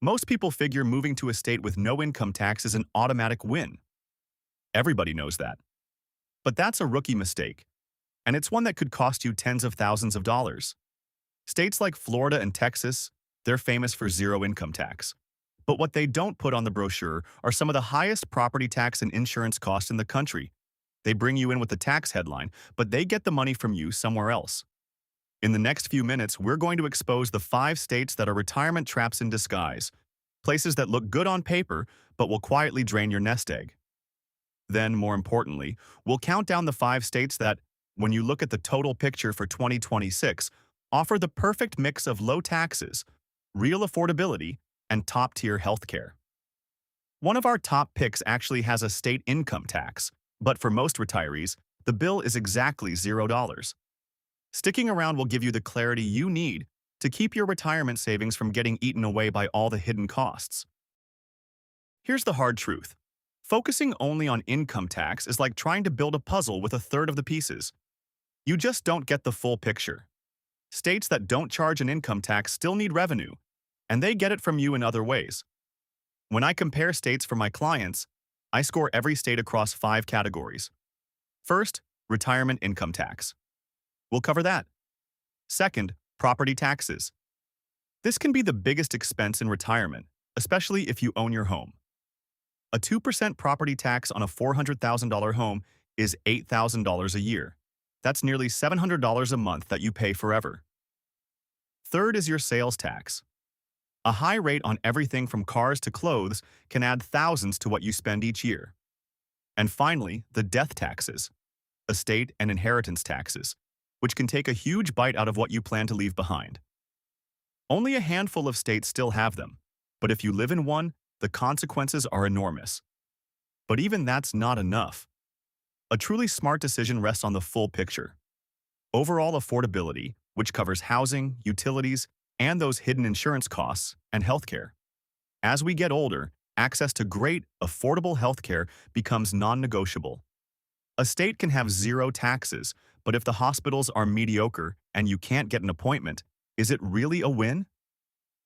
Most people figure moving to a state with no income tax is an automatic win. Everybody knows that. But that's a rookie mistake, and it's one that could cost you tens of thousands of dollars. States like Florida and Texas, they're famous for zero income tax. But what they don't put on the brochure are some of the highest property tax and insurance costs in the country. They bring you in with the tax headline, but they get the money from you somewhere else. In the next few minutes, we're going to expose the 5 states that are retirement traps in disguise, places that look good on paper but will quietly drain your nest egg. Then, more importantly, we'll count down the 5 states that, when you look at the total picture for 2026, offer the perfect mix of low taxes, real affordability, and top-tier healthcare. One of our top picks actually has a state income tax, but for most retirees, the bill is exactly $0. Sticking around will give you the clarity you need to keep your retirement savings from getting eaten away by all the hidden costs. Here's the hard truth. Focusing only on income tax is like trying to build a puzzle with a third of the pieces. You just don't get the full picture. States that don't charge an income tax still need revenue, and they get it from you in other ways. When I compare states for my clients, I score every state across 5 categories. First, retirement income tax. We'll cover that. Second, property taxes. This can be the biggest expense in retirement, especially if you own your home. A 2% property tax on a $400,000 home is $8,000 a year. That's nearly $700 a month that you pay forever. Third is your sales tax. A high rate on everything from cars to clothes can add thousands to what you spend each year. And finally, the death taxes, estate and inheritance taxes, which can take a huge bite out of what you plan to leave behind. Only a handful of states still have them, but if you live in one, the consequences are enormous. But even that's not enough. A truly smart decision rests on the full picture. Overall affordability, which covers housing, utilities, and those hidden insurance costs, and healthcare. As we get older, access to great, affordable healthcare becomes non-negotiable. A state can have zero taxes, but if the hospitals are mediocre and you can't get an appointment, is it really a win?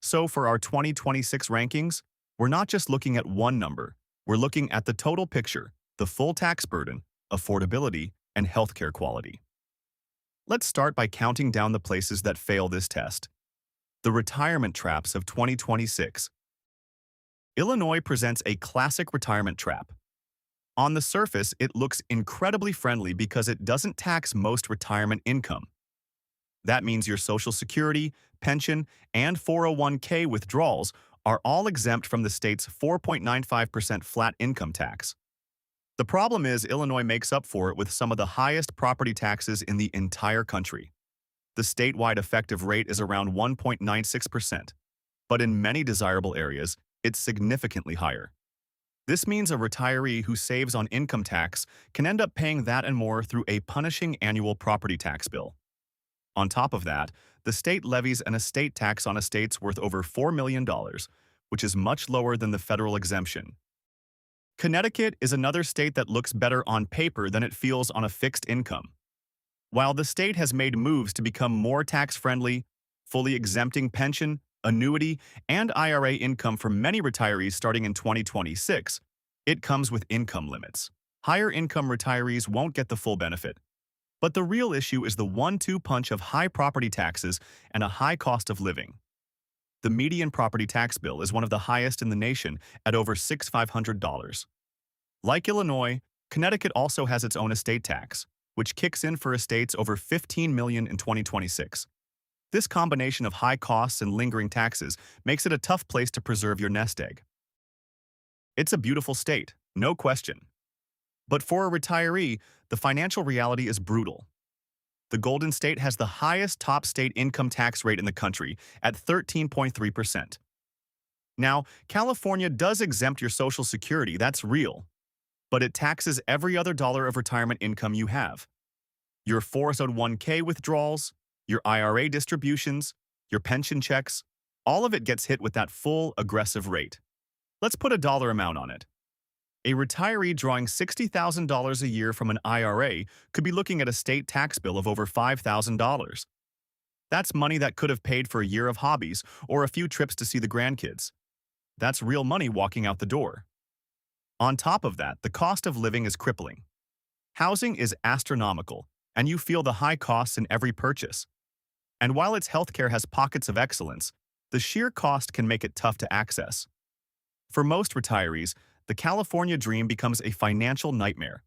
So for our 2026 rankings, we're not just looking at one number, we're looking at the total picture, the full tax burden, affordability, and healthcare quality. Let's start by counting down the places that fail this test. The retirement traps of 2026. Illinois presents a classic retirement trap. On the surface, it looks incredibly friendly because it doesn't tax most retirement income. That means your Social Security, pension, and 401k withdrawals are all exempt from the state's 4.95% flat income tax. The problem is Illinois makes up for it with some of the highest property taxes in the entire country. The statewide effective rate is around 1.96%, but in many desirable areas, it's significantly higher. This means a retiree who saves on income tax can end up paying that and more through a punishing annual property tax bill. On top of that, the state levies an estate tax on estates worth over $4 million, which is much lower than the federal exemption. Connecticut is another state that looks better on paper than it feels on a fixed income. While the state has made moves to become more tax-friendly, fully exempting pension, annuity, and IRA income for many retirees starting in 2026, it comes with income limits. Higher income retirees won't get the full benefit. But the real issue is the 1-2 punch of high property taxes and a high cost of living. The median property tax bill is one of the highest in the nation at over $6,500. Like Illinois, Connecticut also has its own estate tax, which kicks in for estates over $15 million in 2026. This combination of high costs and lingering taxes makes it a tough place to preserve your nest egg. It's a beautiful state, no question. But for a retiree, the financial reality is brutal. The Golden State has the highest top state income tax rate in the country at 13.3%. Now, California does exempt your Social Security, that's real, but it taxes every other dollar of retirement income you have. Your 401k withdrawals, your IRA distributions, your pension checks, all of it gets hit with that full, aggressive rate. Let's put a dollar amount on it. A retiree drawing $60,000 a year from an IRA could be looking at a state tax bill of over $5,000. That's money that could have paid for a year of hobbies or a few trips to see the grandkids. That's real money walking out the door. On top of that, the cost of living is crippling. Housing is astronomical, and you feel the high costs in every purchase. And while its healthcare has pockets of excellence, the sheer cost can make it tough to access. For most retirees, the California dream becomes a financial nightmare.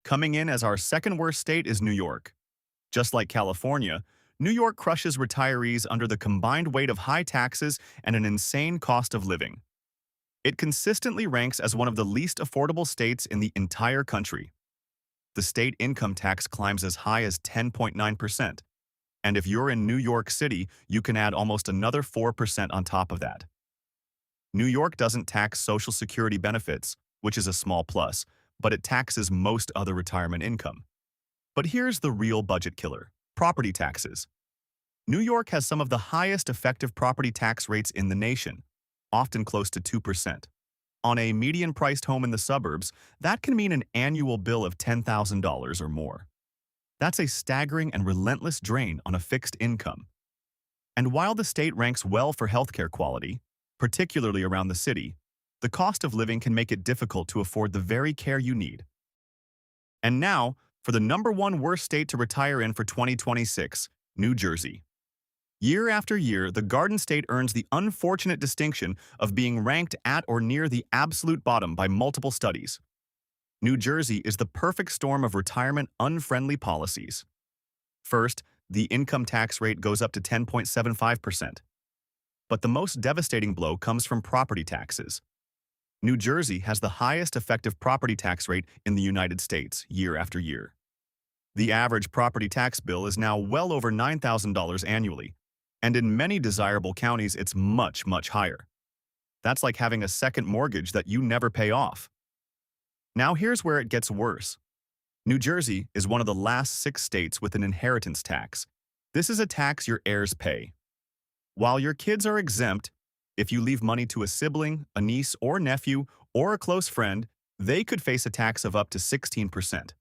Coming in as our second worst state is New York. Just like California, New York crushes retirees under the combined weight of high taxes and an insane cost of living. It consistently ranks as one of the least affordable states in the entire country. The state income tax climbs as high as 10.9%, and if you're in New York City, you can add almost another 4% on top of that. New York doesn't tax Social Security benefits, which is a small plus, but it taxes most other retirement income. But here's the real budget killer: property taxes. New York has some of the highest effective property tax rates in the nation, often close to 2%. On a median-priced home in the suburbs, that can mean an annual bill of $10,000 or more. That's a staggering and relentless drain on a fixed income. And while the state ranks well for healthcare quality, particularly around the city, the cost of living can make it difficult to afford the very care you need. And now, for the number one worst state to retire in for 2026, New Jersey. Year after year, the Garden State earns the unfortunate distinction of being ranked at or near the absolute bottom by multiple studies. New Jersey is the perfect storm of retirement-unfriendly policies. First, the income tax rate goes up to 10.75%. But the most devastating blow comes from property taxes. New Jersey has the highest effective property tax rate in the United States year after year. The average property tax bill is now well over $9,000 annually, and in many desirable counties it's much, much higher. That's like having a second mortgage that you never pay off. Now here's where it gets worse. New Jersey is one of the last 6 states with an inheritance tax. This is a tax your heirs pay. While your kids are exempt, if you leave money to a sibling, a niece or nephew, or a close friend, they could face a tax of up to 16%.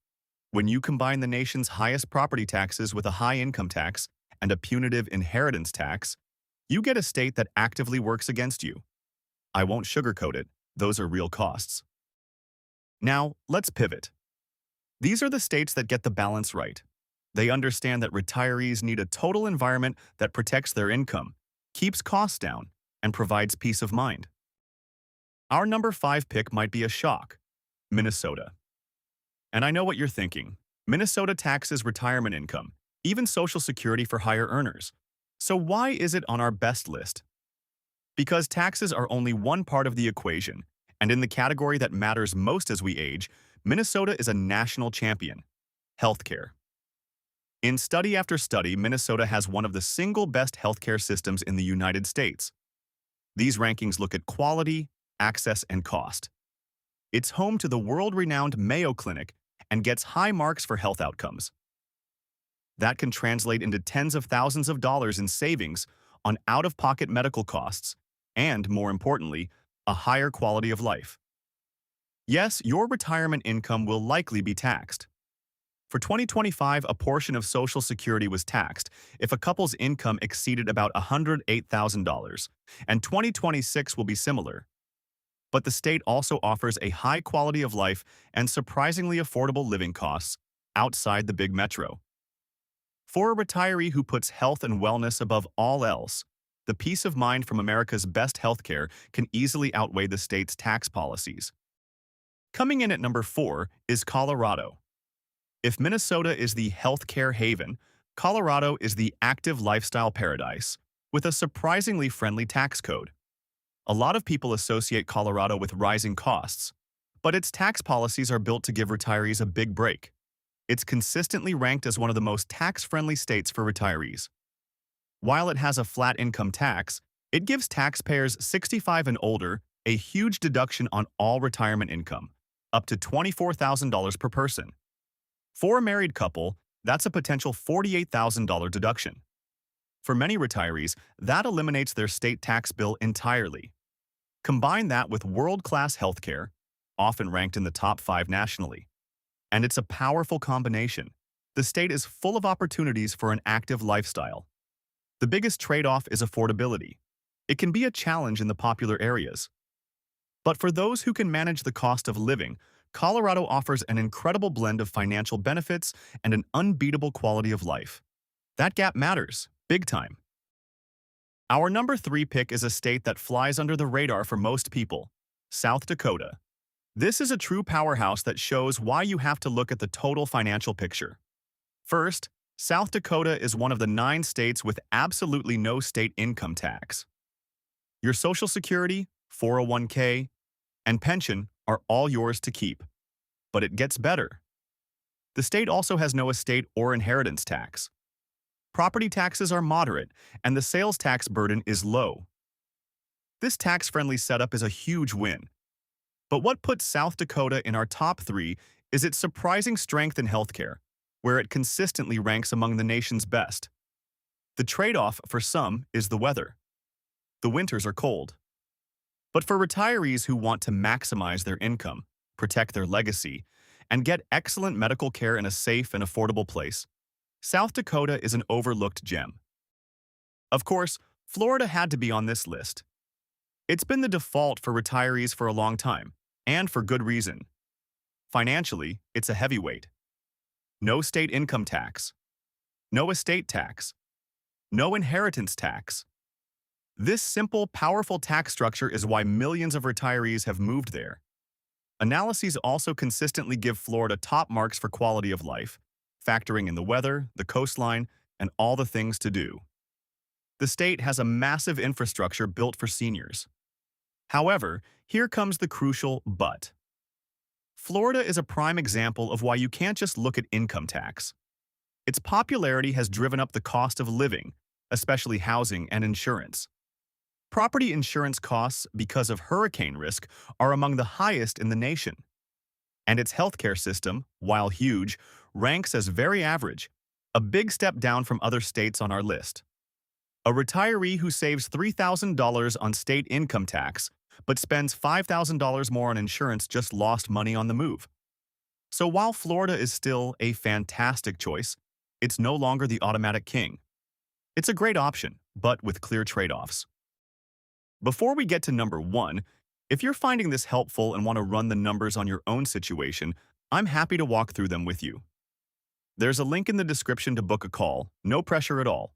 When you combine the nation's highest property taxes with a high income tax and a punitive inheritance tax, you get a state that actively works against you. I won't sugarcoat it, those are real costs. Now, let's pivot. These are the states that get the balance right. They understand that retirees need a total environment that protects their income, keeps costs down, and provides peace of mind. Our number 5 pick might be a shock: Minnesota. And I know what you're thinking. Minnesota taxes retirement income, even Social Security for higher earners. So why is it on our best list? Because taxes are only one part of the equation, and in the category that matters most as we age, Minnesota is a national champion: healthcare. In study after study, Minnesota has one of the single best healthcare systems in the United States. These rankings look at quality, access, and cost. It's home to the world-renowned Mayo Clinic and gets high marks for health outcomes. That can translate into tens of thousands of dollars in savings on out-of-pocket medical costs and, more importantly, a higher quality of life. Yes, your retirement income will likely be taxed. For 2025, a portion of Social Security was taxed if a couple's income exceeded about $108,000, and 2026 will be similar. But the state also offers a high quality of life and surprisingly affordable living costs outside the big metro. For a retiree who puts health and wellness above all else, the peace of mind from America's best healthcare can easily outweigh the state's tax policies. Coming in at number 4 is Colorado. If Minnesota is the healthcare haven, Colorado is the active lifestyle paradise, with a surprisingly friendly tax code. A lot of people associate Colorado with rising costs, but its tax policies are built to give retirees a big break. It's consistently ranked as one of the most tax-friendly states for retirees. While it has a flat income tax, it gives taxpayers 65 and older a huge deduction on all retirement income, up to $24,000 per person. For a married couple, that's a potential $48,000 deduction. For many retirees, that eliminates their state tax bill entirely. Combine that with world-class healthcare, often ranked in the top 5 nationally, and it's a powerful combination. The state is full of opportunities for an active lifestyle. The biggest trade-off is affordability. It can be a challenge in the popular areas. But for those who can manage the cost of living, Colorado offers an incredible blend of financial benefits and an unbeatable quality of life. That gap matters, big time. Our number 3 pick is a state that flies under the radar for most people, South Dakota. This is a true powerhouse that shows why you have to look at the total financial picture. First, South Dakota is one of the 9 states with absolutely no state income tax. Your Social Security, 401k, and pension are all yours to keep. But it gets better. The state also has no estate or inheritance tax. Property taxes are moderate, and the sales tax burden is low. This tax-friendly setup is a huge win. But what puts South Dakota in our top 3 is its surprising strength in healthcare, where it consistently ranks among the nation's best. The trade-off for some is the weather. The winters are cold. But for retirees who want to maximize their income, protect their legacy, and get excellent medical care in a safe and affordable place, South Dakota is an overlooked gem. Of course, Florida had to be on this list. It's been the default for retirees for a long time, and for good reason. Financially, it's a heavyweight. No state income tax. No estate tax. No inheritance tax. This simple, powerful tax structure is why millions of retirees have moved there. Analyses also consistently give Florida top marks for quality of life, factoring in the weather, the coastline, and all the things to do. The state has a massive infrastructure built for seniors. However, here comes the crucial but. Florida is a prime example of why you can't just look at income tax. Its popularity has driven up the cost of living, especially housing and insurance. Property insurance costs, because of hurricane risk, are among the highest in the nation. And its healthcare system, while huge, ranks as very average, a big step down from other states on our list. A retiree who saves $3,000 on state income tax but spends $5,000 more on insurance just lost money on the move. So while Florida is still a fantastic choice, it's no longer the automatic king. It's a great option, but with clear trade-offs. Before we get to number 1, if you're finding this helpful and want to run the numbers on your own situation, I'm happy to walk through them with you. There's a link in the description to book a call, no pressure at all.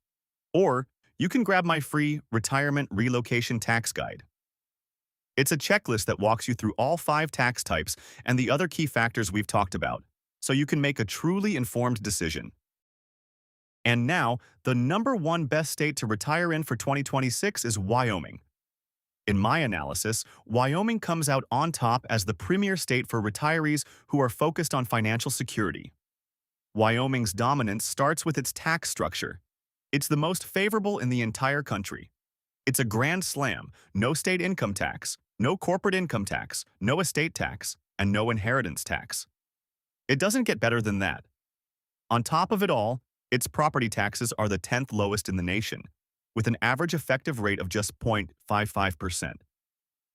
Or you can grab my free Retirement Relocation Tax Guide. It's a checklist that walks you through all 5 tax types and the other key factors we've talked about, so you can make a truly informed decision. And now, the number 1 best state to retire in for 2026 is Wyoming. In my analysis, Wyoming comes out on top as the premier state for retirees who are focused on financial security. Wyoming's dominance starts with its tax structure. It's the most favorable in the entire country. It's a grand slam, no state income tax, no corporate income tax, no estate tax, and no inheritance tax. It doesn't get better than that. On top of it all, its property taxes are the 10th lowest in the nation, with an average effective rate of just 0.55%.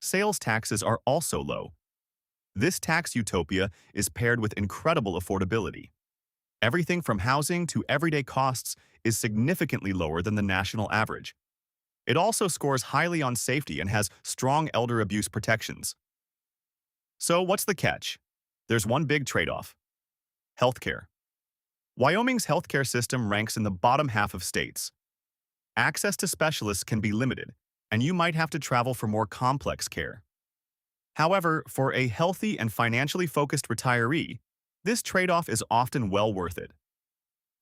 Sales taxes are also low. This tax utopia is paired with incredible affordability. Everything from housing to everyday costs is significantly lower than the national average. It also scores highly on safety and has strong elder abuse protections. So what's the catch? There's one big trade-off: healthcare. Wyoming's healthcare system ranks in the bottom half of states. Access to specialists can be limited, and you might have to travel for more complex care. However, for a healthy and financially focused retiree, this trade-off is often well worth it.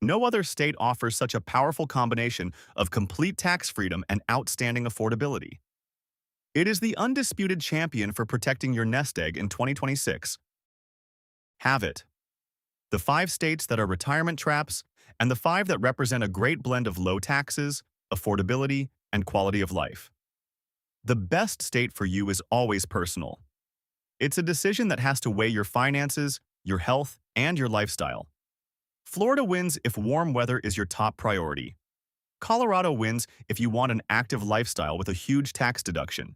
No other state offers such a powerful combination of complete tax freedom and outstanding affordability. It is the undisputed champion for protecting your nest egg in 2026. Have it. The 5 states that are retirement traps, and the 5 that represent a great blend of low taxes, affordability, and quality of life. The best state for you is always personal. It's a decision that has to weigh your finances, your health, and your lifestyle. Florida wins if warm weather is your top priority. Colorado wins if you want an active lifestyle with a huge tax deduction.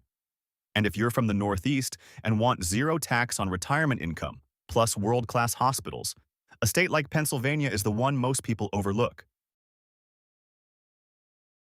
And if you're from the Northeast and want zero tax on retirement income, plus world-class hospitals, a state like Pennsylvania is the one most people overlook.